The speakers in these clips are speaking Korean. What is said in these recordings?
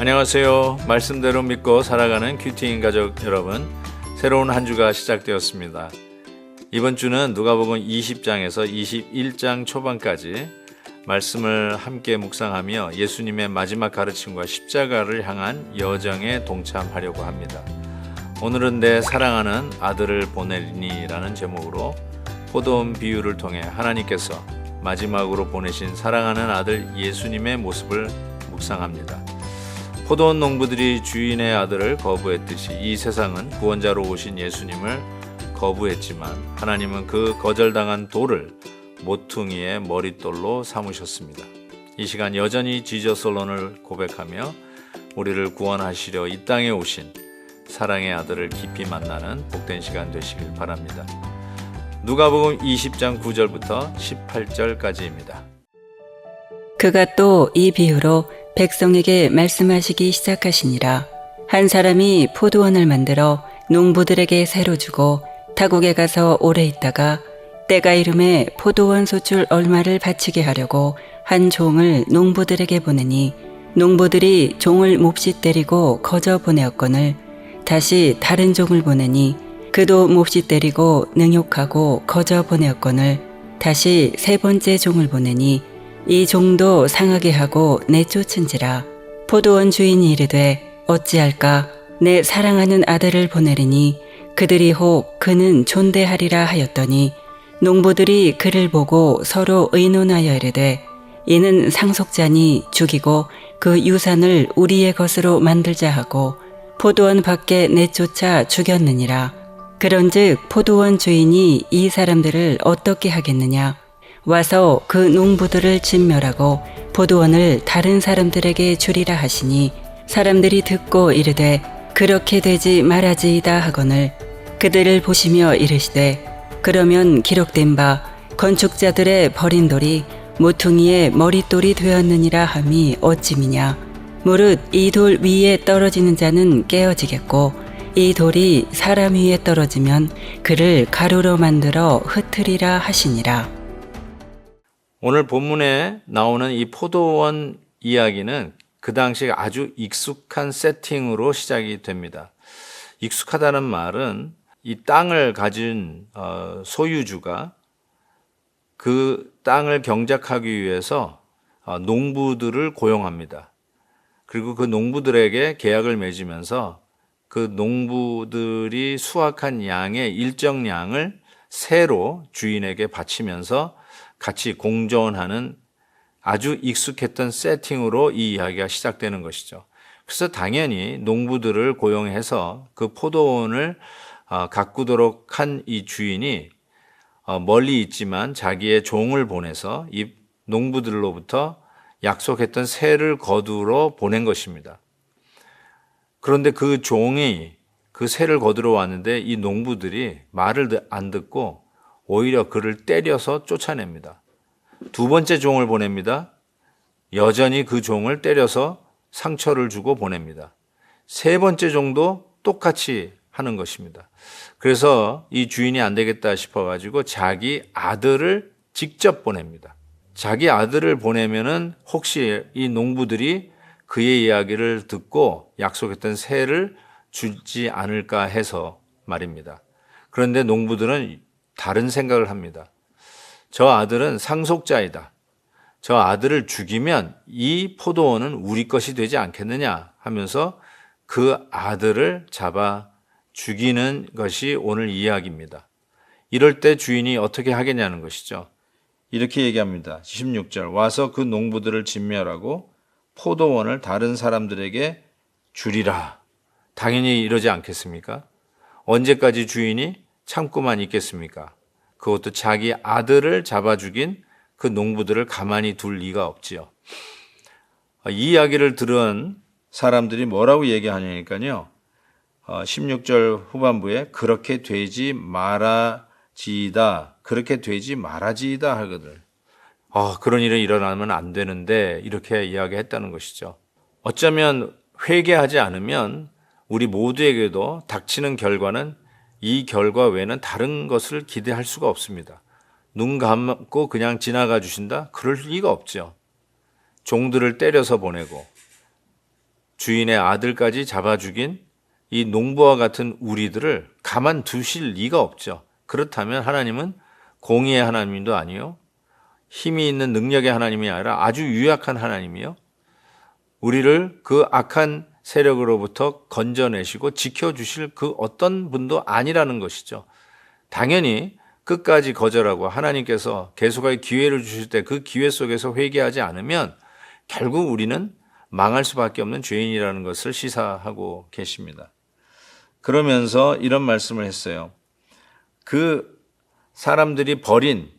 안녕하세요. 말씀대로 믿고 살아가는 큐티인 가족 여러분, 새로운 한 주가 시작되었습니다. 이번 주는 누가복음 20장에서 21장 초반까지 말씀을 함께 묵상하며 예수님의 마지막 가르침과 십자가를 향한 여정에 동참하려고 합니다. 오늘은 내 사랑하는 아들을 보내리니 라는 제목으로 포도원 비유를 통해 하나님께서 마지막으로 보내신 사랑하는 아들 예수님의 모습을 묵상합니다. 포도원 농부들이 주인의 아들을 거부했듯이 이 세상은 구원자로 오신 예수님을 거부했지만 하나님은 그 거절당한 돌을 모퉁이의 머릿돌로 삼으셨습니다. 이 시간 여전히 지저스 론을 고백하며 우리를 구원하시려 이 땅에 오신 사랑의 아들을 깊이 만나는 복된 시간 되시길 바랍니다. 누가복음 20장 9절부터 18절까지입니다. 그가 또 이 비유로 백성에게 말씀하시기 시작하시니라. 한 사람이 포도원을 만들어 농부들에게 새로 주고 타국에 가서 오래 있다가 때가 이름에 포도원 소출 얼마를 바치게 하려고 한 종을 농부들에게 보내니 농부들이 종을 몹시 때리고 거저 보내었거늘 다시 다른 종을 보내니 그도 몹시 때리고 능욕하고 거저 보내었거늘 다시 세 번째 종을 보내니 이 종도 상하게 하고 내쫓은지라. 포도원 주인이 이르되 어찌할까 내 사랑하는 아들을 보내리니 그들이 혹 그는 존대하리라 하였더니 농부들이 그를 보고 서로 의논하여 이르되 이는 상속자니 죽이고 그 유산을 우리의 것으로 만들자 하고 포도원 밖에 내쫓아 죽였느니라. 그런즉 포도원 주인이 이 사람들을 어떻게 하겠느냐. 와서 그 농부들을 진멸하고 포도원을 다른 사람들에게 주리라 하시니 사람들이 듣고 이르되 그렇게 되지 말아지이다 하거늘 그들을 보시며 이르시되 그러면 기록된 바 건축자들의 버린 돌이 모퉁이의 머릿돌이 되었느니라 함이 어찌미냐. 무릇 이 돌 위에 떨어지는 자는 깨어지겠고 이 돌이 사람 위에 떨어지면 그를 가루로 만들어 흩으리라 하시니라. 오늘 본문에 나오는 이 포도원 이야기는 그 당시 아주 익숙한 세팅으로 시작이 됩니다. 익숙하다는 말은 이 땅을 가진 소유주가 그 땅을 경작하기 위해서 농부들을 고용합니다. 그리고 그 농부들에게 계약을 맺으면서 그 농부들이 수확한 양의 일정량을 세로 주인에게 바치면서 같이 공존하는 아주 익숙했던 세팅으로 이 이야기가 시작되는 것이죠. 그래서 당연히 농부들을 고용해서 그 포도원을 가꾸도록 한 이 주인이 멀리 있지만 자기의 종을 보내서 이 농부들로부터 약속했던 세를 거두러 보낸 것입니다. 그런데 그 종이 그 세를 거두러 왔는데 이 농부들이 말을 안 듣고 오히려 그를 때려서 쫓아냅니다. 두 번째 종을 보냅니다. 여전히 그 종을 때려서 상처를 주고 보냅니다. 세 번째 종도 똑같이 하는 것입니다. 그래서 이 주인이 안 되겠다 싶어가지고 자기 아들을 직접 보냅니다. 자기 아들을 보내면은 혹시 이 농부들이 그의 이야기를 듣고 약속했던 세를 주지 않을까 해서 말입니다. 그런데 농부들은 다른 생각을 합니다. 저 아들은 상속자이다. 저 아들을 죽이면 이 포도원은 우리 것이 되지 않겠느냐 하면서 그 아들을 잡아 죽이는 것이 오늘 이야기입니다. 이럴 때 주인이 어떻게 하겠냐는 것이죠. 이렇게 얘기합니다. 16절 와서 그 농부들을 진멸하고 포도원을 다른 사람들에게 주리라. 당연히 이러지 않겠습니까? 언제까지 주인이 참고만 있겠습니까? 그것도 자기 아들을 잡아 죽인 그 농부들을 가만히 둘 리가 없지요. 이 이야기를 들은 사람들이 뭐라고 얘기하냐니까요. 16절 후반부에 그렇게 되지 말아지이다. 그렇게 되지 말아지이다 하거든. 그런 일이 일어나면 안 되는데 이렇게 이야기했다는 것이죠. 어쩌면 회개하지 않으면 우리 모두에게도 닥치는 결과는 이 결과 외에는 다른 것을 기대할 수가 없습니다. 눈 감고 그냥 지나가 주신다? 그럴 리가 없죠. 종들을 때려서 보내고 주인의 아들까지 잡아 죽인 이 농부와 같은 우리들을 가만 두실 리가 없죠. 그렇다면 하나님은 공의의 하나님도 아니요, 힘이 있는 능력의 하나님이 아니라 아주 유약한 하나님이요, 우리를 그 악한 세력으로부터 건져내시고 지켜주실 그 어떤 분도 아니라는 것이죠. 당연히 끝까지 거절하고 하나님께서 계속할 기회를 주실 때 그 기회 속에서 회개하지 않으면 결국 우리는 망할 수밖에 없는 죄인이라는 것을 시사하고 계십니다. 그러면서 이런 말씀을 했어요. 그 사람들이 버린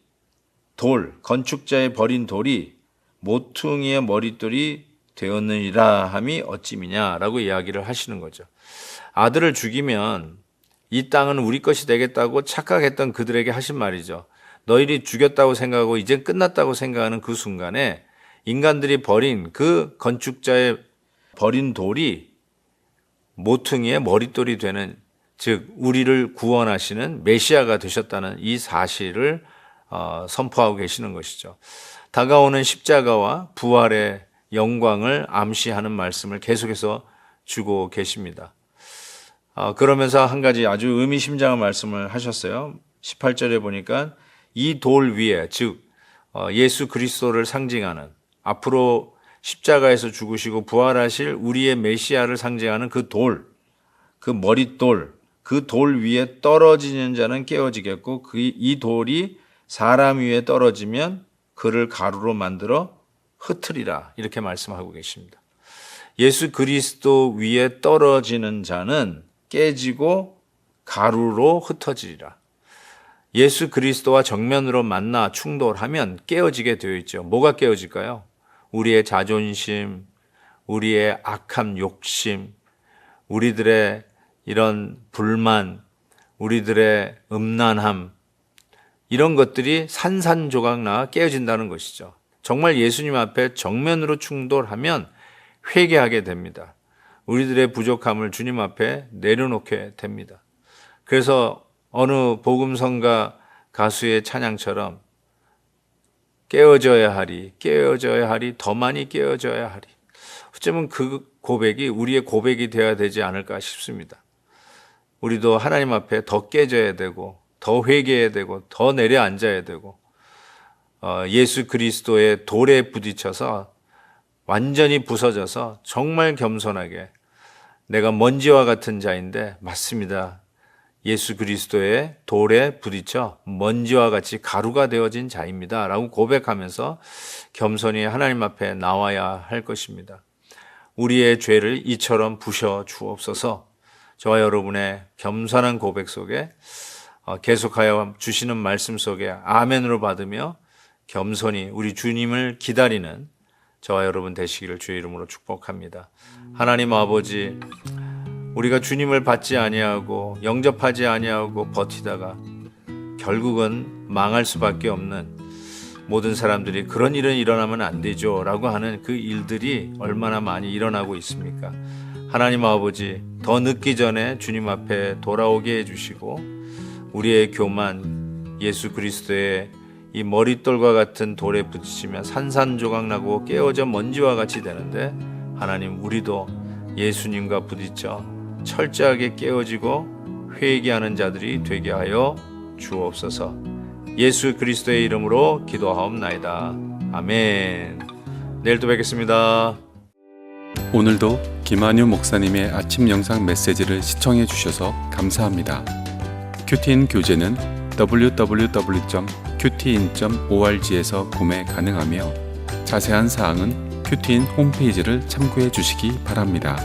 돌, 건축자의 버린 돌이 모퉁이의 머릿돌이 되었느니라 함이 어찌미냐라고 이야기를 하시는 거죠. 아들을 죽이면 이 땅은 우리 것이 되겠다고 착각했던 그들에게 하신 말이죠. 너희들이 죽였다고 생각하고 이젠 끝났다고 생각하는 그 순간에 인간들이 버린 그 건축자의 버린 돌이 모퉁이의 머릿돌이 되는, 즉 우리를 구원하시는 메시아가 되셨다는 이 사실을 선포하고 계시는 것이죠. 다가오는 십자가와 부활의 영광을 암시하는 말씀을 계속해서 주고 계십니다. 그러면서 한 가지 아주 의미심장한 말씀을 하셨어요. 18절에 보니까 이 돌 위에, 즉 예수 그리스도를 상징하는, 앞으로 십자가에서 죽으시고 부활하실 우리의 메시아를 상징하는 그 돌, 그 머릿돌, 그 돌 위에 떨어지는 자는 깨어지겠고 이 돌이 사람 위에 떨어지면 그를 가루로 만들어 흩으리라, 이렇게 말씀하고 계십니다. 예수 그리스도 위에 떨어지는 자는 깨지고 가루로 흩어지리라. 예수 그리스도와 정면으로 만나 충돌하면 깨어지게 되어 있죠. 뭐가 깨어질까요? 우리의 자존심, 우리의 악한 욕심, 우리들의 이런 불만, 우리들의 음란함, 이런 것들이 산산조각 나 깨어진다는 것이죠. 정말 예수님 앞에 정면으로 충돌하면 회개하게 됩니다. 우리들의 부족함을 주님 앞에 내려놓게 됩니다. 그래서 어느 복음성가 가수의 찬양처럼 깨어져야 하리, 깨어져야 하리, 더 많이 깨어져야 하리. 어쩌면 그 고백이 우리의 고백이 되어야 되지 않을까 싶습니다. 우리도 하나님 앞에 더 깨져야 되고, 더 회개해야 되고, 더 내려앉아야 되고, 예수 그리스도의 돌에 부딪혀서 완전히 부서져서 정말 겸손하게, 내가 먼지와 같은 자인데 맞습니다, 예수 그리스도의 돌에 부딪혀 먼지와 같이 가루가 되어진 자입니다 라고 고백하면서 겸손히 하나님 앞에 나와야 할 것입니다. 우리의 죄를 이처럼 부셔 주옵소서. 저와 여러분의 겸손한 고백 속에 계속하여 주시는 말씀 속에 아멘으로 받으며 겸손히 우리 주님을 기다리는 저와 여러분 되시기를 주의 이름으로 축복합니다. 하나님 아버지, 우리가 주님을 받지 아니하고 영접하지 아니하고 버티다가 결국은 망할 수밖에 없는, 모든 사람들이 그런 일은 일어나면 안 되죠 라고 하는 그 일들이 얼마나 많이 일어나고 있습니까? 하나님 아버지, 더 늦기 전에 주님 앞에 돌아오게 해주시고 우리의 교만, 예수 그리스도의 이 머릿돌과 같은 돌에 부딪히면 산산조각나고 깨어져 먼지와 같이 되는데, 하나님 우리도 예수님과 부딪혀 철저하게 깨어지고 회개하는 자들이 되게 하여 주옵소서. 예수 그리스도의 이름으로 기도하옵나이다. 아멘. 내일 또 뵙겠습니다. 오늘도 김한유 목사님의 아침 영상 메시지를 시청해 주셔서 감사합니다. 큐티인 교재는 www.qtin.org에서 구매 가능하며 자세한 사항은 큐티인 홈페이지를 참고해 주시기 바랍니다.